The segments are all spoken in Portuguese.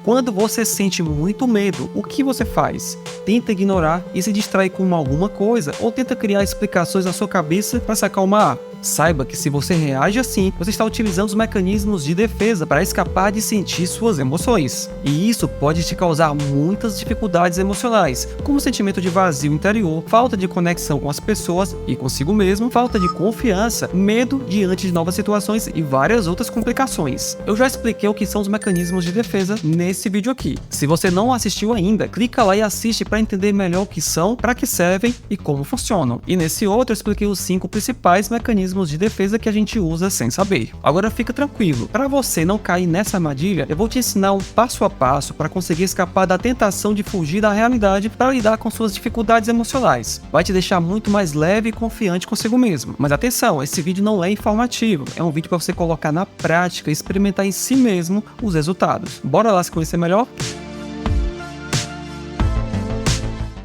Quando você sente muito medo, o que você faz? Tenta ignorar e se distrair com alguma coisa ou tenta criar explicações na sua cabeça para se acalmar. Saiba que se você reage assim, você está utilizando os mecanismos de defesa para escapar de sentir suas emoções. E isso pode te causar muitas dificuldades emocionais, como sentimento de vazio interior, falta de conexão com as pessoas e consigo mesmo, falta de confiança, medo diante de novas situações e várias outras complicações. Eu já expliquei o que são os mecanismos de defesa nesse vídeo aqui. Se você não assistiu ainda, clica lá e assiste para entender melhor o que são, para que servem e como funcionam. E nesse outro eu expliquei os 5 principais mecanismos de defesa que a gente usa sem saber. Agora fica tranquilo, para você não cair nessa armadilha, eu vou te ensinar um passo a passo para conseguir escapar da tentação de fugir da realidade para lidar com suas dificuldades emocionais. Vai te deixar muito mais leve e confiante consigo mesmo. Mas atenção, esse vídeo não é informativo, é um vídeo para você colocar na prática e experimentar em si mesmo os resultados. Bora lá se conhecer melhor?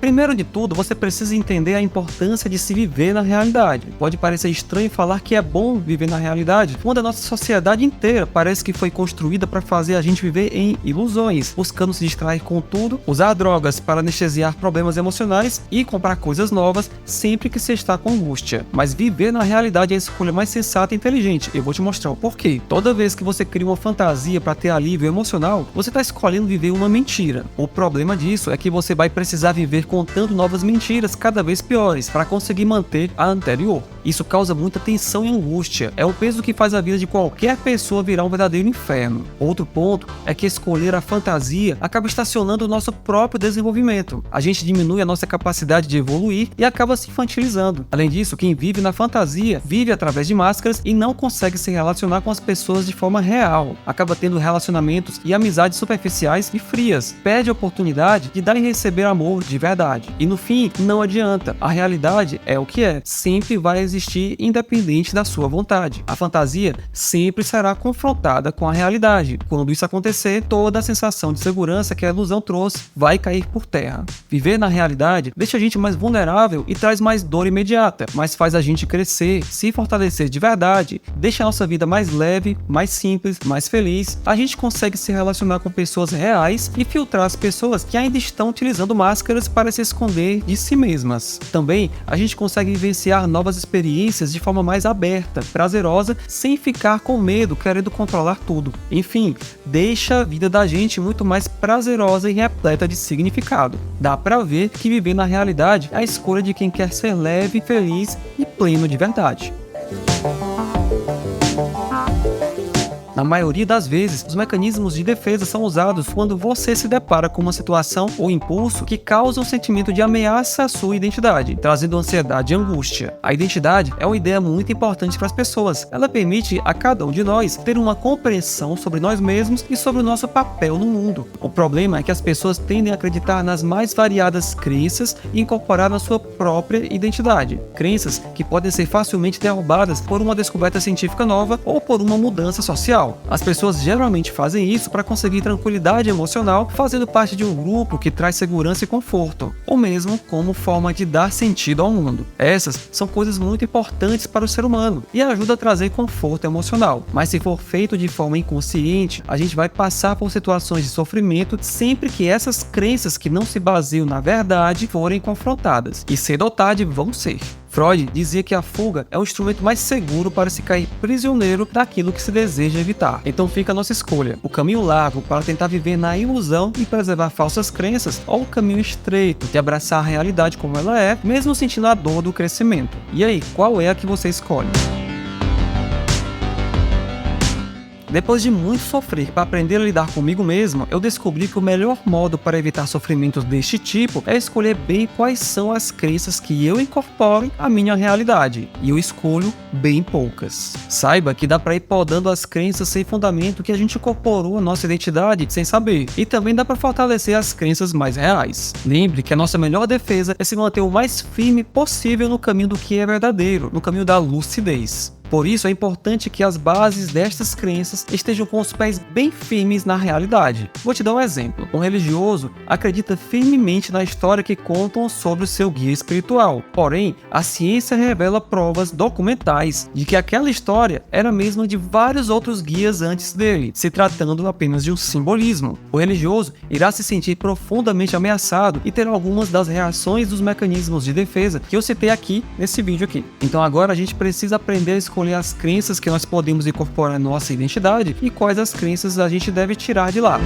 Primeiro de tudo, você precisa entender a importância de se viver na realidade. Pode parecer estranho falar que é bom viver na realidade, quando a nossa sociedade inteira parece que foi construída para fazer a gente viver em ilusões, buscando se distrair com tudo, usar drogas para anestesiar problemas emocionais e comprar coisas novas sempre que se está com angústia. Mas viver na realidade é a escolha mais sensata e inteligente. Eu vou te mostrar o porquê. Toda vez que você cria uma fantasia para ter alívio emocional, você está escolhendo viver uma mentira. O problema disso é que você vai precisar viver contando novas mentiras cada vez piores para conseguir manter a anterior. Isso causa muita tensão e angústia. É o peso que faz a vida de qualquer pessoa virar um verdadeiro inferno. Outro ponto é que escolher a fantasia acaba estacionando o nosso próprio desenvolvimento. A gente diminui a nossa capacidade de evoluir e acaba se infantilizando. Além disso, quem vive na fantasia vive através de máscaras e não consegue se relacionar com as pessoas de forma real. Acaba tendo relacionamentos e amizades superficiais e frias. Perde a oportunidade de dar e receber amor de verdade. E no fim, não adianta. A realidade é o que é. Sempre vai existir independente da sua vontade. A fantasia sempre será confrontada com a realidade. Quando isso acontecer, toda a sensação de segurança que a ilusão trouxe vai cair por terra. Viver na realidade deixa a gente mais vulnerável e traz mais dor imediata, mas faz a gente crescer, se fortalecer de verdade, deixa a nossa vida mais leve, mais simples, mais feliz. A gente consegue se relacionar com pessoas reais e filtrar as pessoas que ainda estão utilizando máscaras para se esconder de si mesmas. Também a gente consegue vivenciar novas experiências de forma mais aberta, prazerosa, sem ficar com medo, querendo controlar tudo. Enfim, deixa a vida da gente muito mais prazerosa e repleta de significado. Dá pra ver que viver na realidade é a escolha de quem quer ser leve, feliz e pleno de verdade. Na maioria das vezes, os mecanismos de defesa são usados quando você se depara com uma situação ou impulso que causa um sentimento de ameaça à sua identidade, trazendo ansiedade e angústia. A identidade é uma ideia muito importante para as pessoas. Ela permite a cada um de nós ter uma compreensão sobre nós mesmos e sobre o nosso papel no mundo. O problema é que as pessoas tendem a acreditar nas mais variadas crenças e incorporar na sua própria identidade. Crenças que podem ser facilmente derrubadas por uma descoberta científica nova ou por uma mudança social. As pessoas geralmente fazem isso para conseguir tranquilidade emocional, fazendo parte de um grupo que traz segurança e conforto, ou mesmo como forma de dar sentido ao mundo. Essas são coisas muito importantes para o ser humano e ajudam a trazer conforto emocional. Mas se for feito de forma inconsciente, a gente vai passar por situações de sofrimento sempre que essas crenças que não se baseiam na verdade forem confrontadas. E cedo ou tarde vão ser. Freud dizia que a fuga é o instrumento mais seguro para se cair prisioneiro daquilo que se deseja evitar. Então fica a nossa escolha: o caminho largo para tentar viver na ilusão e preservar falsas crenças, ou o caminho estreito de abraçar a realidade como ela é, mesmo sentindo a dor do crescimento. E aí, qual é a que você escolhe? Depois de muito sofrer para aprender a lidar comigo mesmo, eu descobri que o melhor modo para evitar sofrimentos deste tipo é escolher bem quais são as crenças que eu incorporo à minha realidade, e eu escolho bem poucas. Saiba que dá para ir podando as crenças sem fundamento que a gente incorporou à nossa identidade sem saber, e também dá para fortalecer as crenças mais reais. Lembre que a nossa melhor defesa é se manter o mais firme possível no caminho do que é verdadeiro, no caminho da lucidez. Por isso é importante que as bases destas crenças estejam com os pés bem firmes na realidade. Vou te dar um exemplo. Um religioso acredita firmemente na história que contam sobre o seu guia espiritual. Porém, a ciência revela provas documentais de que aquela história era a mesma de vários outros guias antes dele, se tratando apenas de um simbolismo. O religioso irá se sentir profundamente ameaçado e terá algumas das reações dos mecanismos de defesa que eu citei aqui nesse vídeo aqui. Então agora a gente precisa aprender a escolher as crenças que nós podemos incorporar na nossa identidade e quais as crenças a gente deve tirar de lá.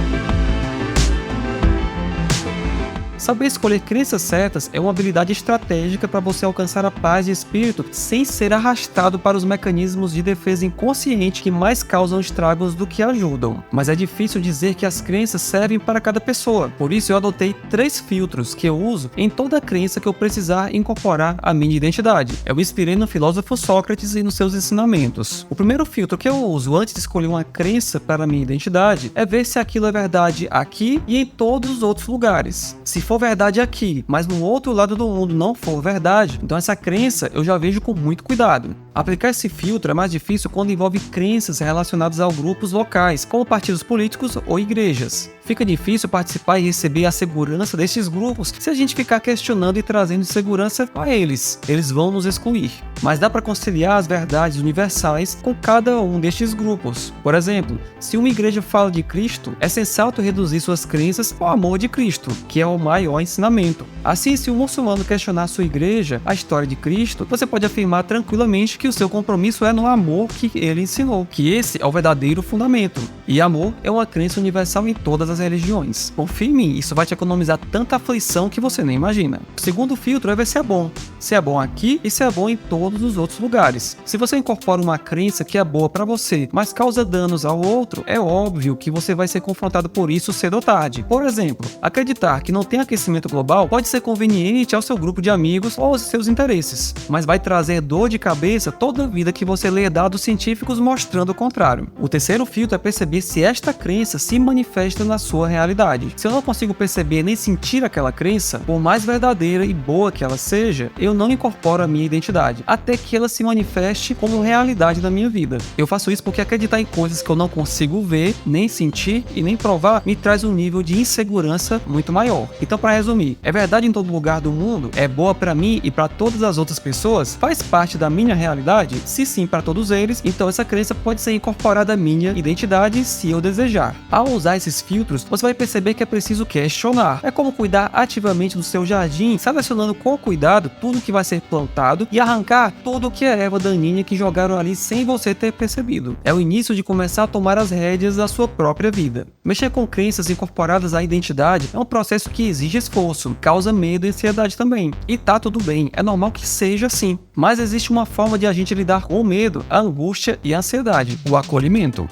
Saber escolher crenças certas é uma habilidade estratégica para você alcançar a paz de espírito sem ser arrastado para os mecanismos de defesa inconsciente que mais causam estragos do que ajudam. Mas é difícil dizer que as crenças servem para cada pessoa, por isso eu adotei 3 filtros que eu uso em toda crença que eu precisar incorporar à minha identidade. Eu me inspirei no filósofo Sócrates e nos seus ensinamentos. O primeiro filtro que eu uso antes de escolher uma crença para a minha identidade é ver se aquilo é verdade aqui e em todos os outros lugares. Se for verdade aqui, mas no outro lado do mundo não for verdade, então essa crença eu já vejo com muito cuidado. Aplicar esse filtro é mais difícil quando envolve crenças relacionadas a grupos locais, como partidos políticos ou igrejas. Fica difícil participar e receber a segurança desses grupos se a gente ficar questionando e trazendo insegurança a eles. Eles vão nos excluir. Mas dá para conciliar as verdades universais com cada um destes grupos. Por exemplo, se uma igreja fala de Cristo, é sensato reduzir suas crenças ao amor de Cristo, que é o maior ensinamento. Assim, se um muçulmano questionar sua igreja, a história de Cristo, você pode afirmar tranquilamente que o seu compromisso é no amor que ele ensinou, que esse é o verdadeiro fundamento. E amor é uma crença universal em todas as religiões. Confie em mim, isso vai te economizar tanta aflição que você nem imagina. O segundo filtro é ver se é bom. Se é bom aqui e se é bom em todos os outros lugares. Se você incorpora uma crença que é boa para você, mas causa danos ao outro, é óbvio que você vai ser confrontado por isso cedo ou tarde. Por exemplo, acreditar que não tem aquecimento global pode ser conveniente ao seu grupo de amigos ou aos seus interesses, mas vai trazer dor de cabeça toda a vida que você lê dados científicos mostrando o contrário. O terceiro filtro é perceber se esta crença se manifesta na sua realidade. Se eu não consigo perceber nem sentir aquela crença, por mais verdadeira e boa que ela seja, eu não incorporo a minha identidade, até que ela se manifeste como realidade na minha vida. Eu faço isso porque acreditar em coisas que eu não consigo ver, nem sentir e nem provar me traz um nível de insegurança muito maior. Então, para resumir, é verdade em todo lugar do mundo? É boa para mim e para todas as outras pessoas? Faz parte da minha realidade? Se sim, para todos eles, então essa crença pode ser incorporada à minha identidade se eu desejar. Ao usar esses filtros, você vai perceber que é preciso questionar. É como cuidar ativamente do seu jardim, selecionando com cuidado tudo que vai ser plantado e arrancar tudo que é erva daninha que jogaram ali sem você ter percebido. É o início de começar a tomar as rédeas da sua própria vida. Mexer com crenças incorporadas à identidade é um processo que exige esforço, causa medo e ansiedade também. E tá tudo bem, é normal que seja assim. Mas existe uma forma de a gente lidar com o medo, a angústia e a ansiedade: o acolhimento.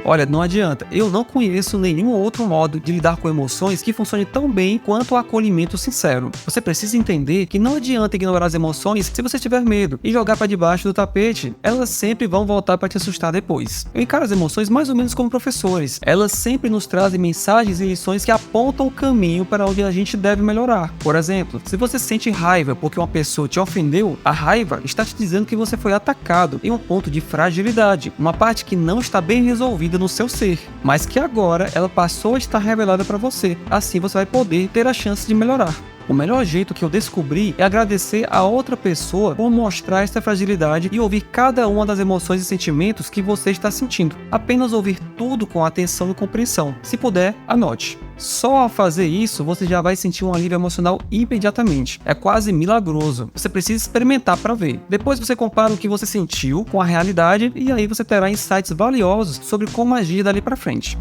Olha, não adianta, eu não conheço nenhum outro modo de lidar com emoções que funcione tão bem quanto o acolhimento sincero. Você precisa entender que não adianta ignorar as emoções se você tiver medo e jogar para debaixo do tapete. Elas sempre vão voltar para te assustar depois. Eu encaro as emoções mais ou menos como professores. Elas sempre nos trazem mensagens e lições que apontam o caminho para onde a gente deve melhorar. Por exemplo, se você sente raiva porque uma pessoa te ofendeu, a raiva está te dizendo que você foi atacado em um ponto de fragilidade, uma parte que não está bem resolvida no seu ser, mas que agora ela passou a estar revelada para você. Assim você vai poder ter a chance de melhorar. O melhor jeito que eu descobri é agradecer a outra pessoa por mostrar essa fragilidade e ouvir cada uma das emoções e sentimentos que você está sentindo. Apenas ouvir tudo com atenção e compreensão. Se puder, anote. Só ao fazer isso, você já vai sentir um alívio emocional imediatamente. É quase milagroso. Você precisa experimentar para ver. Depois você compara o que você sentiu com a realidade e aí você terá insights valiosos sobre como agir dali para frente.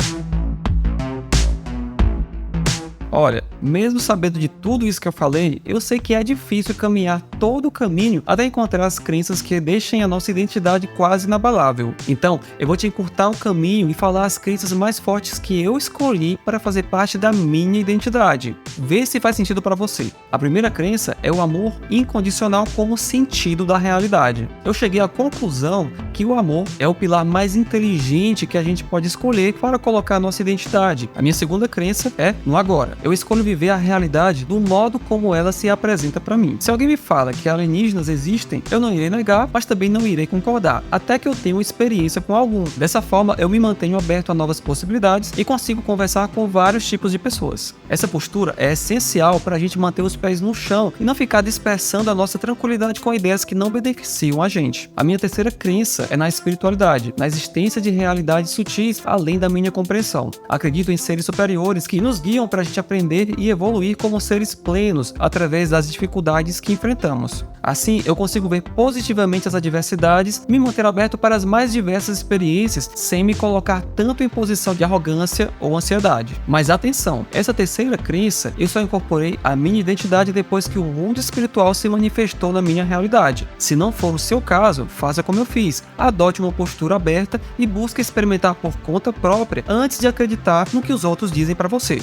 Olha, mesmo sabendo de tudo isso que eu falei, eu sei que é difícil caminhar todo o caminho até encontrar as crenças que deixem a nossa identidade quase inabalável. Então, eu vou te encurtar o caminho e falar as crenças mais fortes que eu escolhi para fazer parte da minha identidade. Vê se faz sentido para você. A primeira crença é o amor incondicional como sentido da realidade. Eu cheguei à conclusão que o amor é o pilar mais inteligente que a gente pode escolher para colocar a nossa identidade. A minha segunda crença é no agora. eu escolho viver a realidade do modo como ela se apresenta para mim. Se alguém me fala que alienígenas existem, eu não irei negar, mas também não irei concordar, até que eu tenha uma experiência com algum. Dessa forma, eu me mantenho aberto a novas possibilidades e consigo conversar com vários tipos de pessoas. Essa postura é essencial para a gente manter os pés no chão e não ficar dispersando a nossa tranquilidade com ideias que não beneficiam a gente. A minha terceira crença é na espiritualidade, na existência de realidades sutis além da minha compreensão. Acredito em seres superiores que nos guiam para a gente aprender e evoluir como seres plenos através das dificuldades que enfrentamos. Assim, eu consigo ver positivamente as adversidades, me manter aberto para as mais diversas experiências sem me colocar tanto em posição de arrogância ou ansiedade. Mas atenção, essa terceira crença eu só incorporei à minha identidade depois que o mundo espiritual se manifestou na minha realidade. Se não for o seu caso, faça como eu fiz, adote uma postura aberta e busque experimentar por conta própria antes de acreditar no que os outros dizem para você.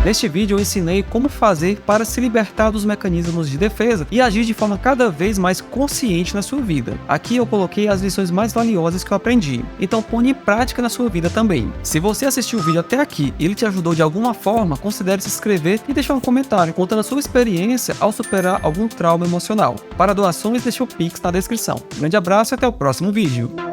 Neste vídeo eu ensinei como fazer para se libertar dos mecanismos de defesa e agir de forma cada vez mais consciente na sua vida. Aqui eu coloquei as lições mais valiosas que eu aprendi, então ponha em prática na sua vida também. Se você assistiu o vídeo até aqui e ele te ajudou de alguma forma, considere se inscrever e deixar um comentário contando a sua experiência ao superar algum trauma emocional. Para doações, deixe o Pix na descrição. Um grande abraço e até o próximo vídeo.